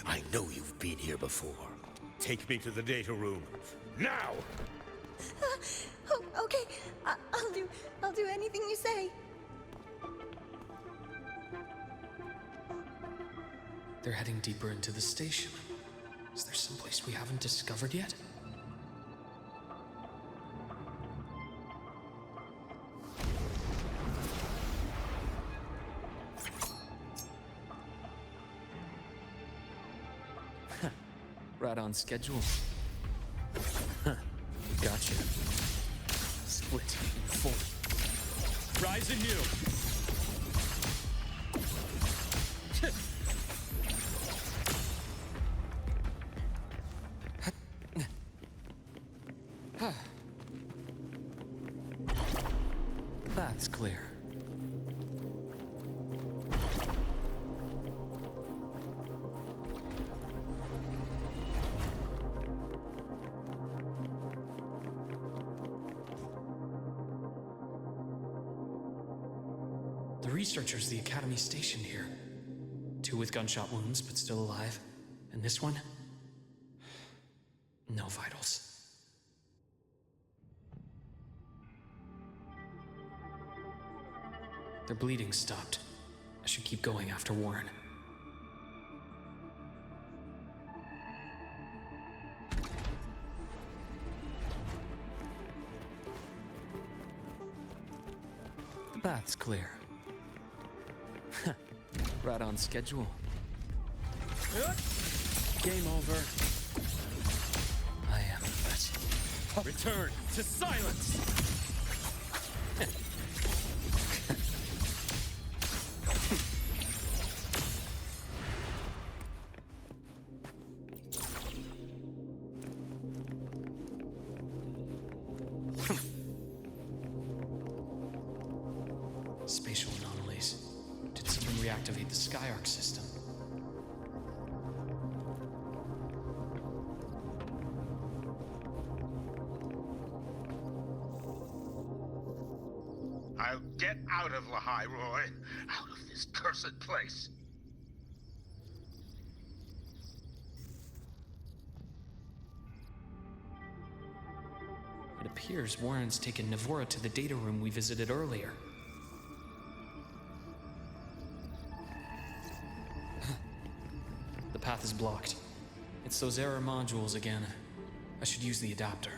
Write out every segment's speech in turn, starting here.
I know you've been here before. Take me to the data room. Now! Oh, okay. I'll do anything you say. They're heading deeper into the station. Is there someplace we haven't discovered yet? Right on schedule. Gotcha. Split in full. Rise anew! That's clear. The researchers the Academy stationed here. 2 with gunshot wounds, but still alive. And this one? No vitals. Their bleeding stopped. I should keep going after Warren. The bath's clear. Right on schedule. Game over. I am but... Return to silence! Spatial anomalies. Did someone reactivate the Skyarc system? I'll get out of Lahai-Roi. Out of this cursed place. It appears Warren's taken Navora to the data room we visited earlier. The path is blocked. It's those error modules again. I should use the adapter.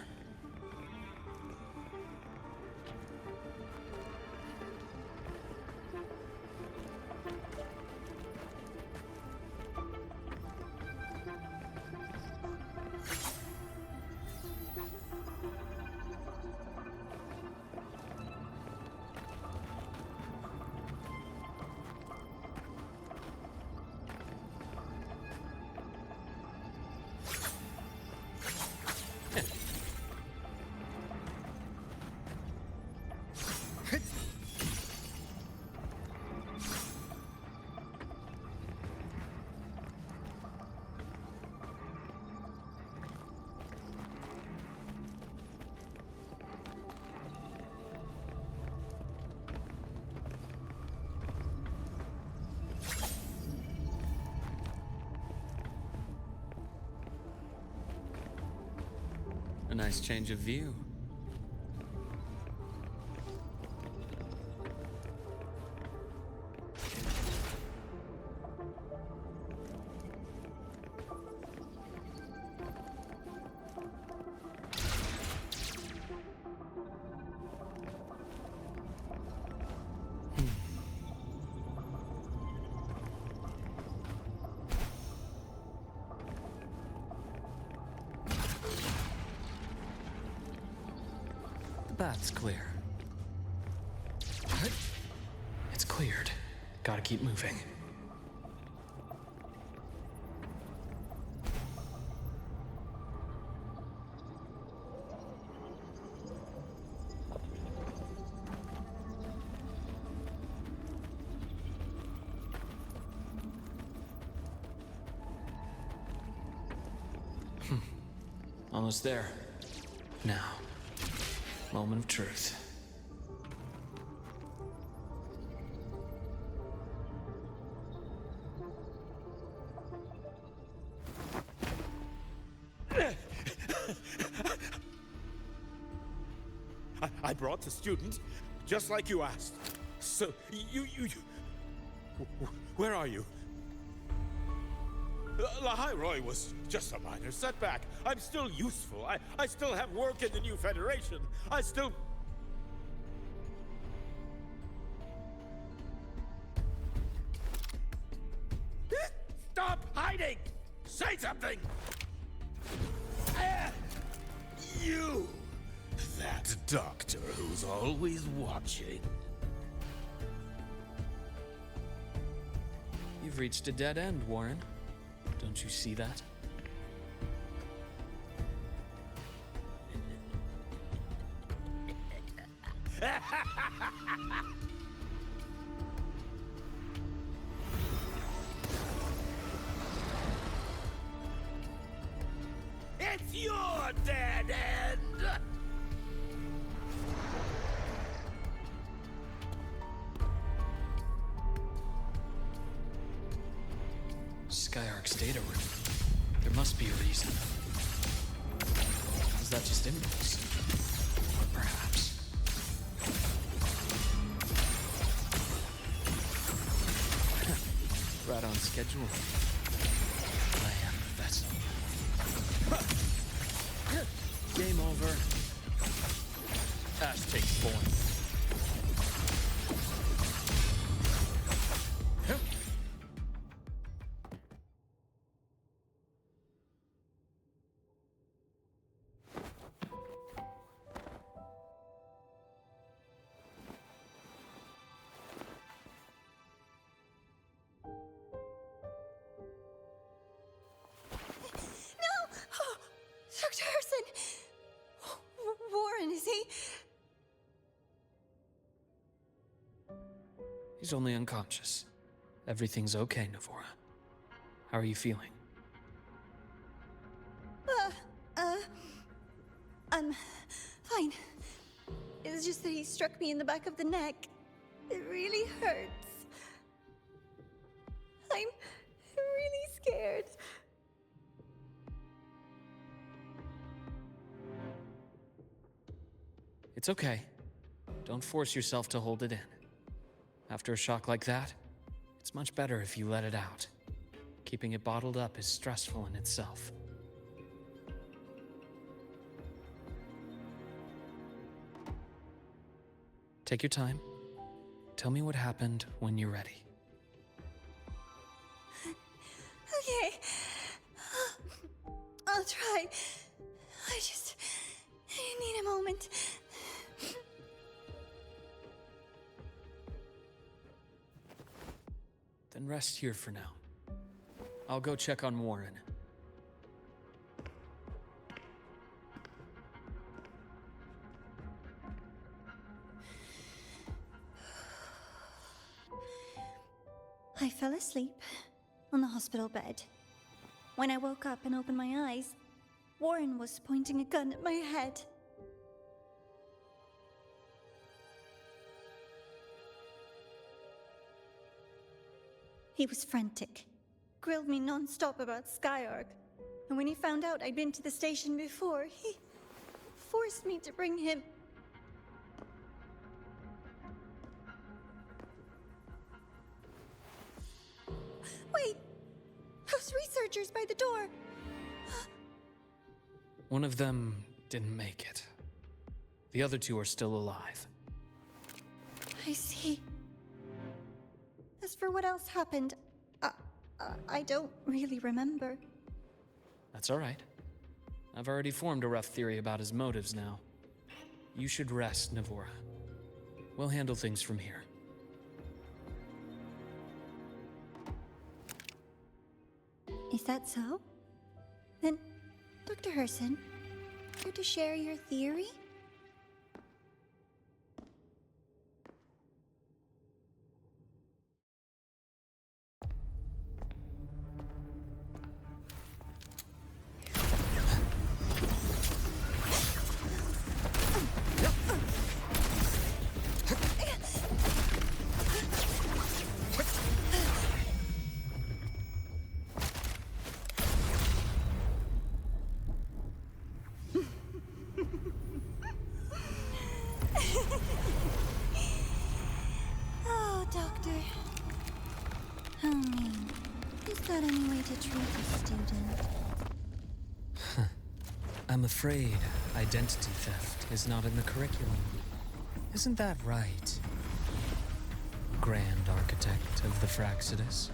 A nice change of view. That's clear. It's cleared. Gotta keep moving. Almost there. Now. Moment of truth. I brought the student, just like you asked. So, you... Where are you? Lahai-Roi was just a minor setback. I'm still useful. I still have work in the new Federation. I still... Stop hiding! Say something! You! That doctor who's always watching. You've reached a dead end, Warren. Don't you see that? It's your dead end! Skyark's data room. There must be a reason. Is that just impulse? Or perhaps... right on schedule. I am the vessel. Game over. Ash takes form. Dr. Harrison! Warren, is he? He's only unconscious. Everything's okay, Navora. How are you feeling? I'm fine. It's just that he struck me in the back of the neck. It really hurts. I'm really scared. It's okay. Don't force yourself to hold it in. After a shock like that, it's much better if you let it out. Keeping it bottled up is stressful in itself. Take your time. Tell me what happened when you're ready. Okay. I'll try. I just need a moment. Then rest here for now. I'll go check on Warren. I fell asleep on the hospital bed. When I woke up and opened my eyes, Warren was pointing a gun at my head. He was frantic, grilled me non-stop about Skyark, and when he found out I'd been to the station before, he forced me to bring him. Wait! Those researchers by the door! One of them didn't make it. The other two are still alive. I see. As for what else happened, I don't really remember. That's all right. I've already formed a rough theory about his motives now. You should rest, Navora. We'll handle things from here. Is that so? Then, Dr. Herson, care to share your theory? that any way to treat a student? I'm afraid identity theft is not in the curriculum. Isn't that right, Grand Architect of the Fraxidus?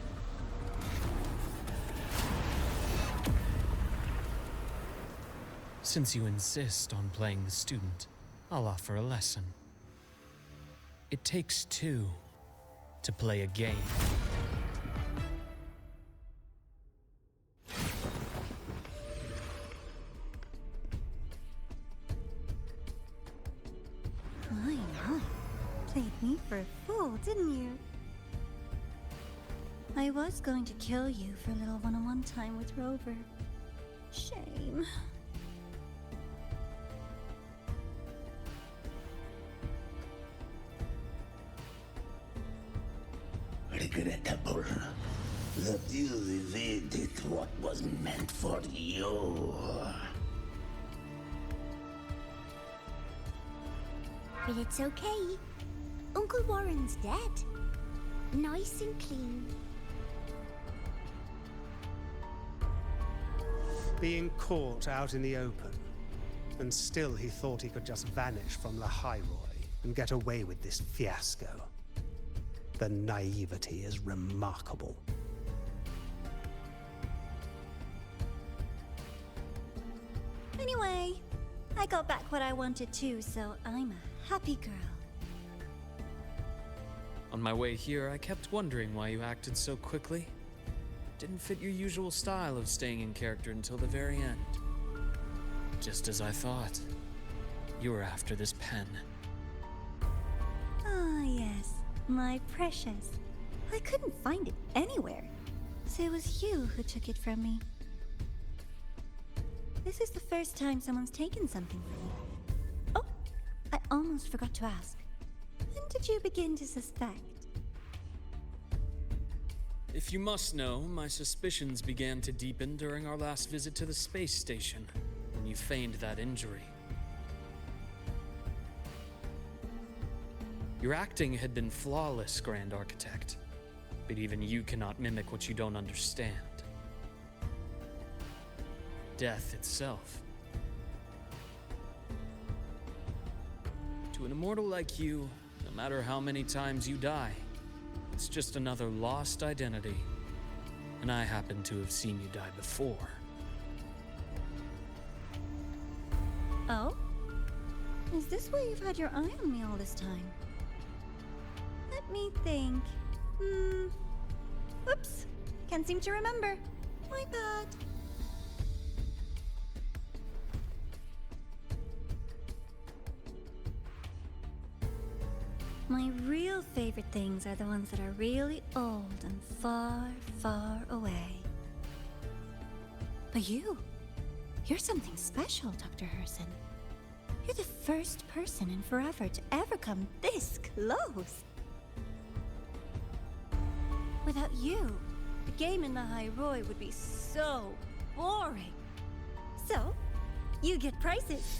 Since you insist on playing the student, I'll offer a lesson. It takes two to play a game. My, played me for a fool, didn't you? I was going to kill you for a little one-on-one time with Rover. Shame. Regrettable. That you evaded what was meant for you. But it's okay. Uncle Warren's dead. Nice and clean. Being caught out in the open, and still he thought he could just vanish from Lahai-Roi and get away with this fiasco. The naivety is remarkable. Anyway, I got back what I wanted too, so I'm a happy girl. On my way here, I kept wondering why you acted so quickly. Didn't fit your usual style of staying in character until the very end. Just as I thought. You were after this pen. Ah, yes. My precious. I couldn't find it anywhere. So it was you who took it from me. This is the first time someone's taken something from me. Oh, I almost forgot to ask. When did you begin to suspect? If you must know, my suspicions began to deepen during our last visit to the space station, when you feigned that injury. Your acting had been flawless, Grand Architect, but even you cannot mimic what you don't understand. Death itself. To an immortal like you, no matter how many times you die, it's just another lost identity. And I happen to have seen you die before. Oh? Is this why you've had your eye on me all this time? Let me think. Oops. Can't seem to remember. My bad. My real favorite things are the ones that are really old and far, far away. But you're something special, Dr. Herson. You're the first person in forever to ever come this close. Without you, the game in Lahai-Roi would be so boring. So, you get prizes.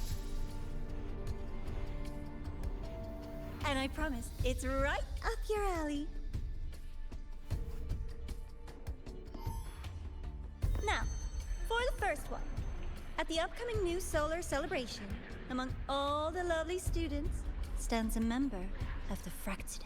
And I promise, it's right up your alley. Now, for the first one. At the upcoming new solar celebration, among all the lovely students, stands a member of the Fraxidus.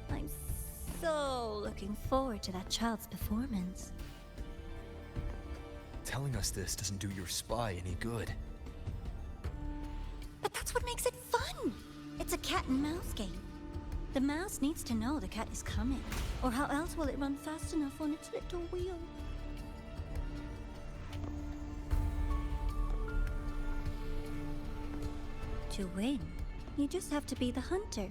I'm so looking forward to that child's performance. Telling us this doesn't do your spy any good. But that's what makes it fun! It's a cat and mouse game. The mouse needs to know the cat is coming, or how else will it run fast enough on its little wheel? To win, you just have to be the hunter.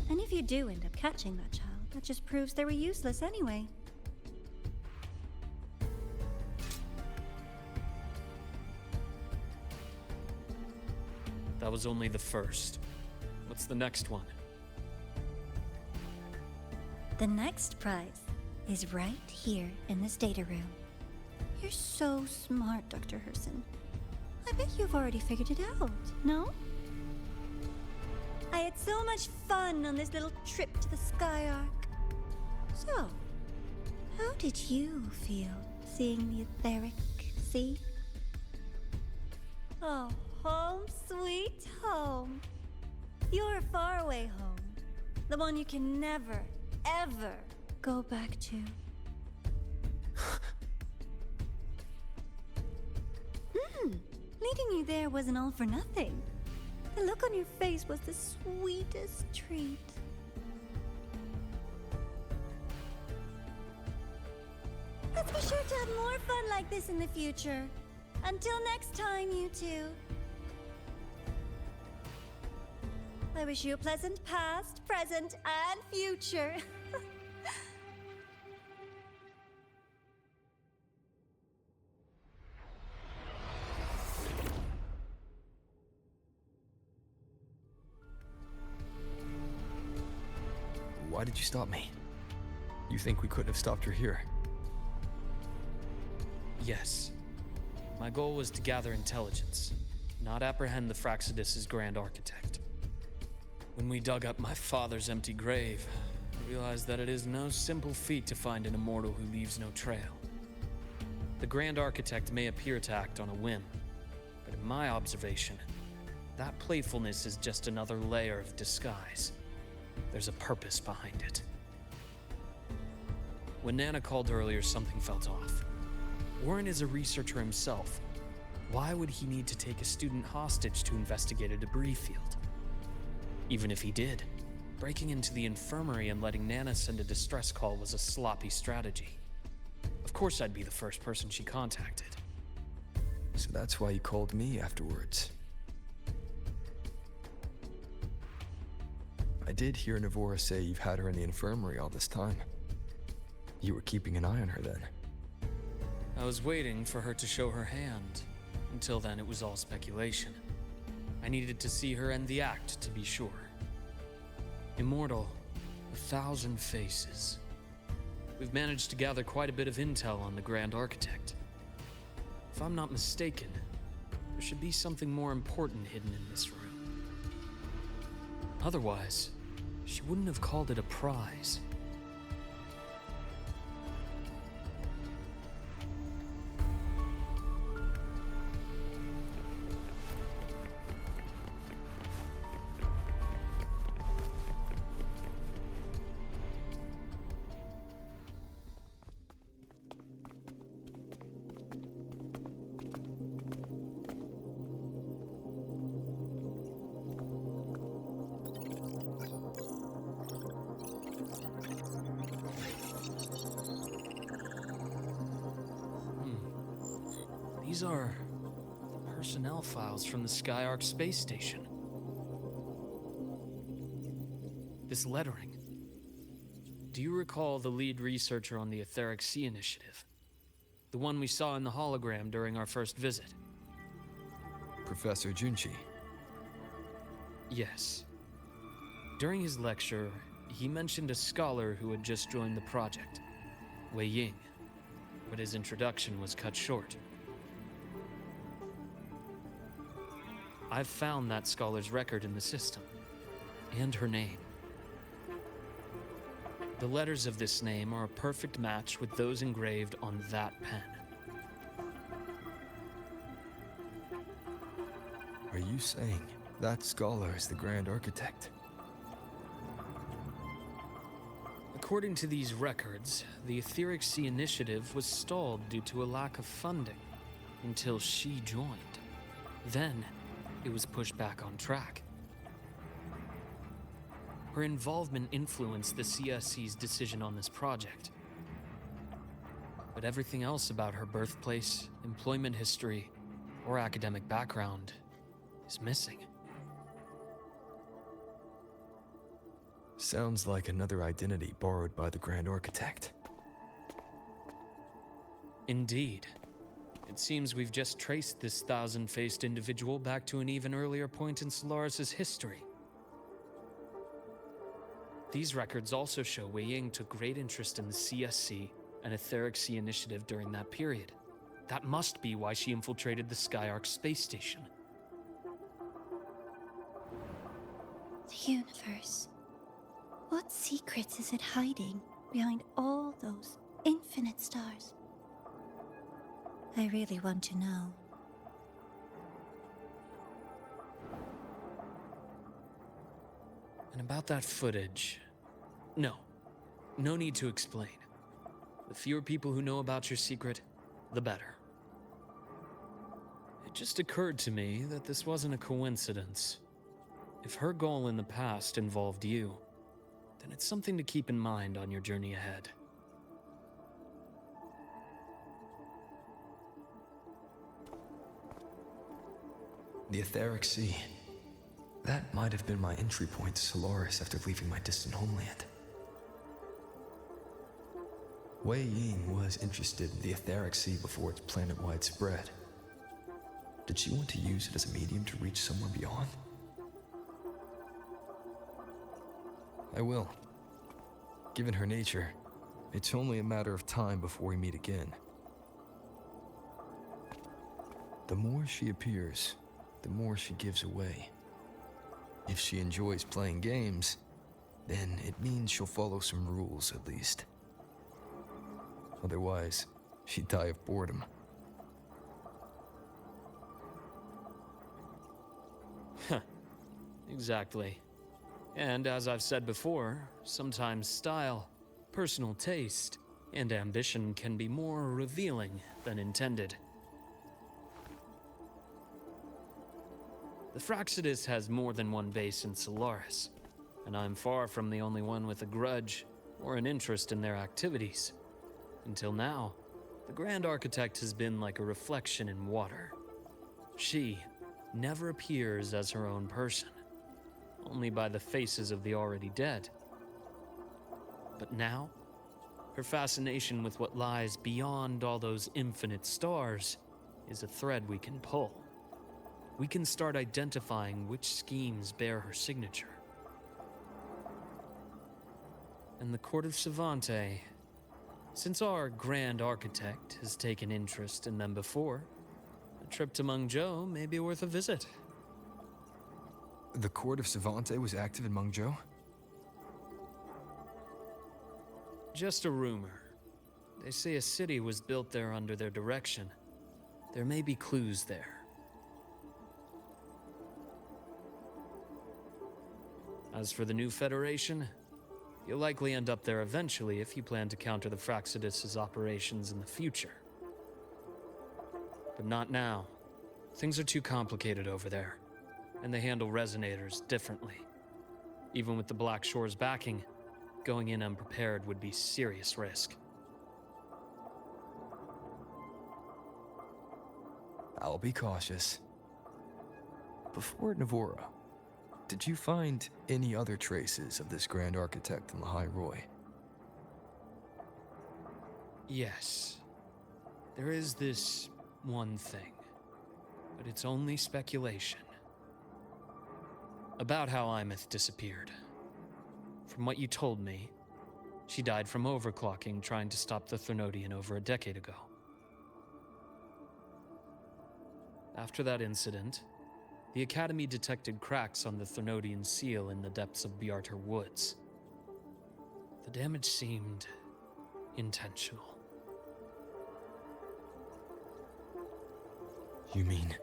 And if you do end up catching that child, that just proves they were useless anyway. That was only the first. What's the next one? The next prize is right here in this data room. You're so smart, Dr. Herson. I bet you've already figured it out, no? I had so much fun on this little trip to the Sky Arc. So, how did you feel seeing the etheric sea? Oh, home sweet home. Your faraway home. The one you can never, ever go back to. Leading you there wasn't all for nothing. The look on your face was the sweetest treat. Let's be sure to have more fun like this in the future. Until next time, you two. I wish you a pleasant past, present, and future. Why did you stop me? You think we couldn't have stopped her here? Yes. My goal was to gather intelligence, not apprehend the Fraxidus' grand architect. When we dug up my father's empty grave, I realized that it is no simple feat to find an immortal who leaves no trail. The grand architect may appear to act on a whim, but in my observation, that playfulness is just another layer of disguise. There's a purpose behind it. When Nana called earlier, something felt off. Warren is a researcher himself. Why would he need to take a student hostage to investigate a debris field? Even if he did, breaking into the infirmary and letting Nana send a distress call was a sloppy strategy. Of course I'd be the first person she contacted. So that's why you called me afterwards. I did hear Navora say you've had her in the infirmary all this time. You were keeping an eye on her then. I was waiting for her to show her hand. Until then, it was all speculation. I needed to see her end the act to be sure. Immortal, 1,000 faces. We've managed to gather quite a bit of intel on the Grand Architect. If I'm not mistaken, there should be something more important hidden in this room. Otherwise, she wouldn't have called it a prize. These are personnel files from the Skyark space station. This lettering. Do you recall the lead researcher on the Etheric Sea Initiative? The one we saw in the hologram during our first visit? Professor Junchi. Yes. During his lecture, he mentioned a scholar who had just joined the project, Wei Ying, but his introduction was cut short. I've found that scholar's record in the system, and her name. The letters of this name are a perfect match with those engraved on that pen. Are you saying that scholar is the Grand Architect? According to these records, the Etheric Sea Initiative was stalled due to a lack of funding until she joined. Then, it was pushed back on track. Her involvement influenced the CSC's decision on this project. But everything else about her birthplace, employment history, or academic background is missing. Sounds like another identity borrowed by the Grand Architect. Indeed. It seems we've just traced this 1,000-faced individual back to an even earlier point in Solaris' history. These records also show Wei Ying took great interest in the CSC and Etheric Sea initiative during that period. That must be why she infiltrated the Skyark space station. The universe. What secrets is it hiding behind all those infinite stars? I really want to know. And about that footage... No need to explain. The fewer people who know about your secret, the better. It just occurred to me that this wasn't a coincidence. If her goal in the past involved you, then it's something to keep in mind on your journey ahead. The Etheric Sea. That might have been my entry point to Solaris after leaving my distant homeland. Wei Ying was interested in the Etheric Sea before its planet-wide spread. Did she want to use it as a medium to reach somewhere beyond? I will. Given her nature, it's only a matter of time before we meet again. The more she appears, the more she gives away. If she enjoys playing games, then it means she'll follow some rules at least. Otherwise, she'd die of boredom. Exactly. And as I've said before, sometimes style, personal taste, and ambition can be more revealing than intended. The Fraxidus has more than one base in Solaris, and I'm far from the only one with a grudge or an interest in their activities. Until now, the Grand Architect has been like a reflection in water. She never appears as her own person, only by the faces of the already dead. But now, her fascination with what lies beyond all those infinite stars is a thread we can pull. We can start identifying which schemes bear her signature. And the Court of Savante, since our Grand Architect has taken interest in them before, a trip to Mengzhou may be worth a visit. The Court of Savante was active in Mengzhou? Just a rumor. They say a city was built there under their direction. There may be clues there. As for the new Federation, you'll likely end up there eventually if you plan to counter the Fraxidus' operations in the future. But not now. Things are too complicated over there, and they handle resonators differently. Even with the Black Shore's backing, going in unprepared would be serious risk. I'll be cautious. Before Navora, did you find any other traces of this Grand Architect in Lahai-Roi? Yes. There is this one thing, but it's only speculation. About how Imeth disappeared. From what you told me, she died from overclocking trying to stop the Threnodian over a decade ago. After that incident, the Academy detected cracks on the Threnodian seal in the depths of Biarter Woods. The damage seemed intentional. You mean?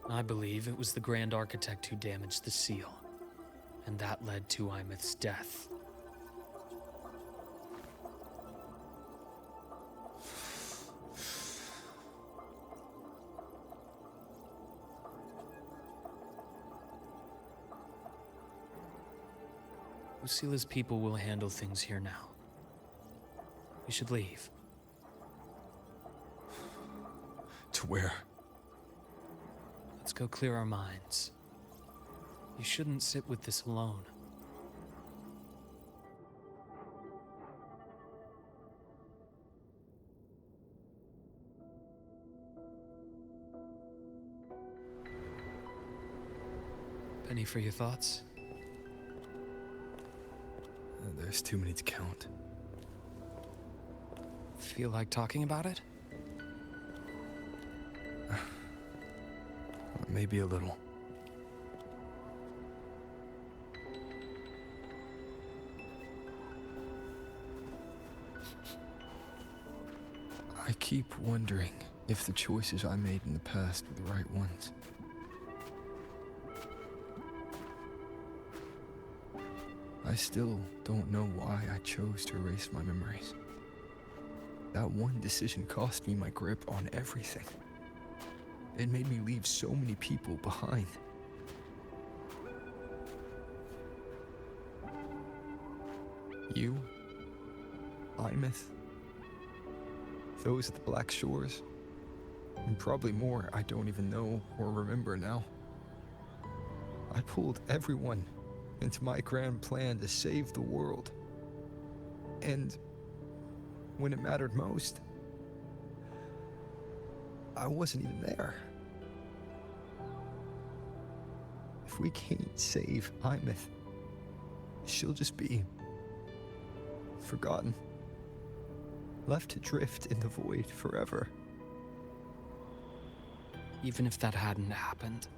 I believe it was the Grand Architect who damaged the seal, and that led to Imeth's death. Lucila's people will handle things here now. We should leave. To where? Let's go clear our minds. You shouldn't sit with this alone. Penny for your thoughts? There's too many to count. Feel like talking about it? Maybe a little. I keep wondering if the choices I made in the past were the right ones. I still don't know why I chose to erase my memories. That one decision cost me my grip on everything. It made me leave so many people behind. You, Imeth, those at the Black Shores, and probably more I don't even know or remember now. I pulled everyone into my grand plan to save the world. And when it mattered most, I wasn't even there. If we can't save Imeth, she'll just be forgotten, left to drift in the void forever. Even if that hadn't happened,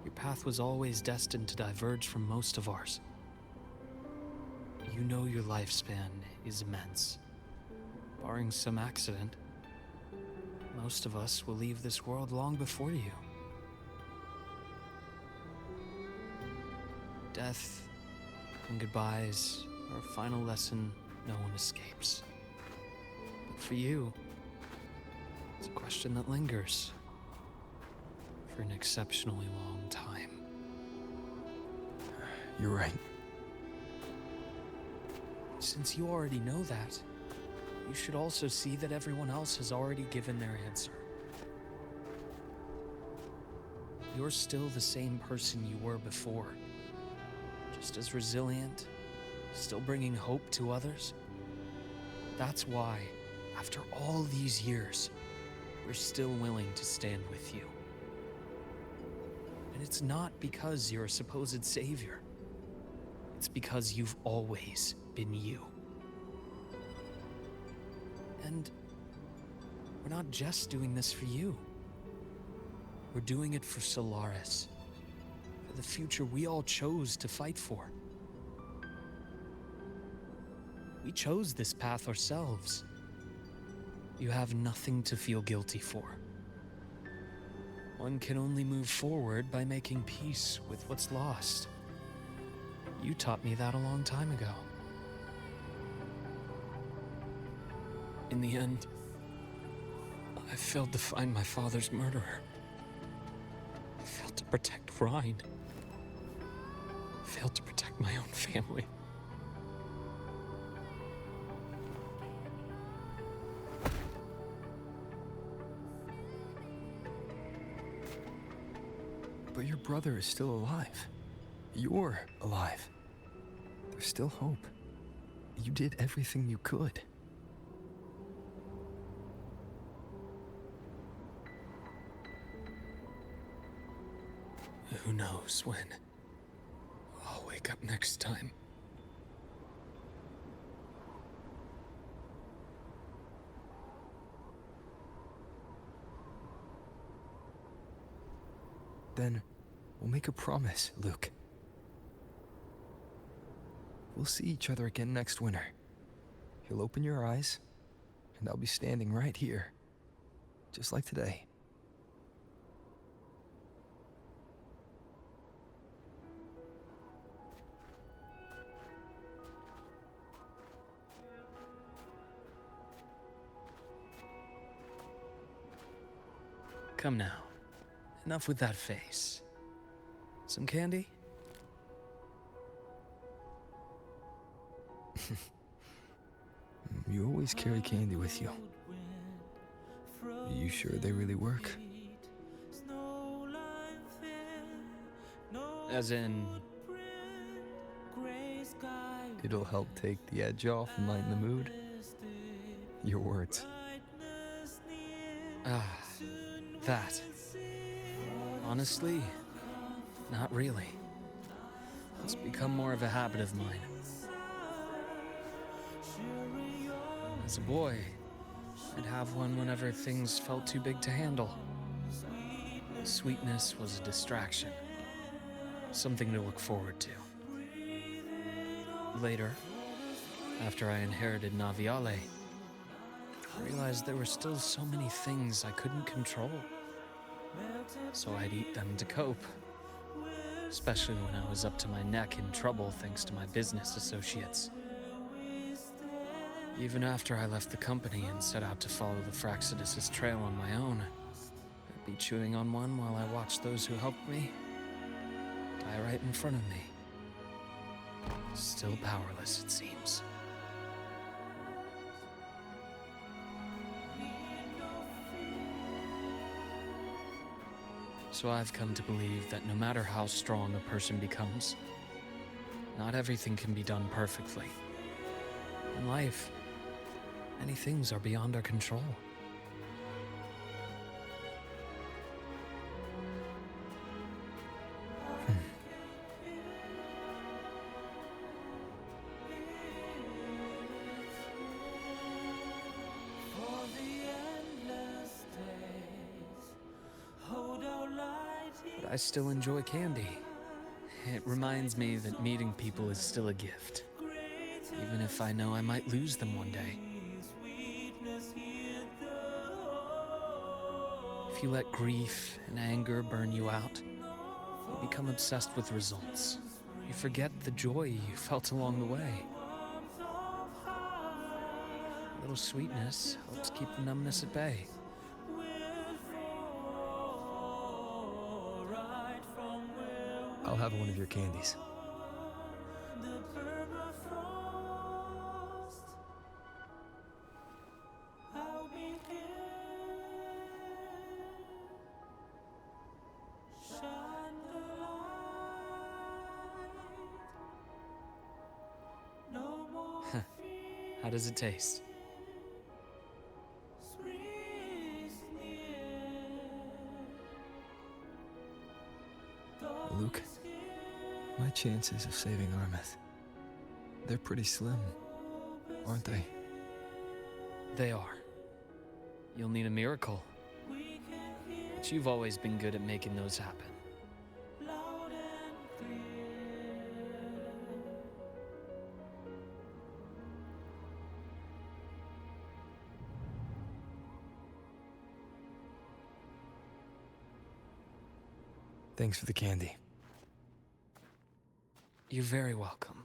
your path was always destined to diverge from most of ours. You know your lifespan is immense. Barring some accident, most of us will leave this world long before you. Death and goodbyes are a final lesson no one escapes. But for you, it's a question that lingers for an exceptionally long time. You're right. Since you already know that, you should also see that everyone else has already given their answer. You're still the same person you were before. Just as resilient, still bringing hope to others. That's why, after all these years, we're still willing to stand with you. And it's not because you're a supposed savior. It's because you've always been you. And we're not just doing this for you. We're doing it for Solaris. For the future we all chose to fight for. We chose this path ourselves. You have nothing to feel guilty for. One can only move forward by making peace with what's lost. You taught me that a long time ago. In the end, I failed to find my father's murderer. I failed to protect Rhine. I failed to protect my own family. But your brother is still alive. You're alive. There's still hope. You did everything you could. Who knows when I'll wake up next time. Then we'll make a promise, Luuk. We'll see each other again next winter. You'll open your eyes, and I'll be standing right here, just like today. Come now. Enough with that face. Some candy? You always carry candy with you. Are you sure they really work? As in... It'll help take the edge off and lighten the mood? Your words. That. Honestly, not really. It's become more of a habit of mine. As a boy, I'd have one whenever things felt too big to handle. The sweetness was a distraction, something to look forward to. Later, after I inherited Naviale, I realized there were still so many things I couldn't control. So I'd eat them to cope, especially when I was up to my neck in trouble thanks to my business associates. Even after I left the company and set out to follow the Fraxidus' trail on my own, I'd be chewing on one while I watched those who helped me die right in front of me. Still powerless, it seems. So I've come to believe that no matter how strong a person becomes, not everything can be done perfectly. In life, many things are beyond our control. But I still enjoy candy. It reminds me that meeting people is still a gift, even if I know I might lose them one day. If you let grief and anger burn you out, you become obsessed with results. You forget the joy you felt along the way. A little sweetness helps keep the numbness at bay. I'll have one of your candies. How does it taste? Luke, my chances of saving Armith, they're pretty slim, aren't they? They are. You'll need a miracle. But you've always been good at making those happen. Thanks for the candy. You're very welcome.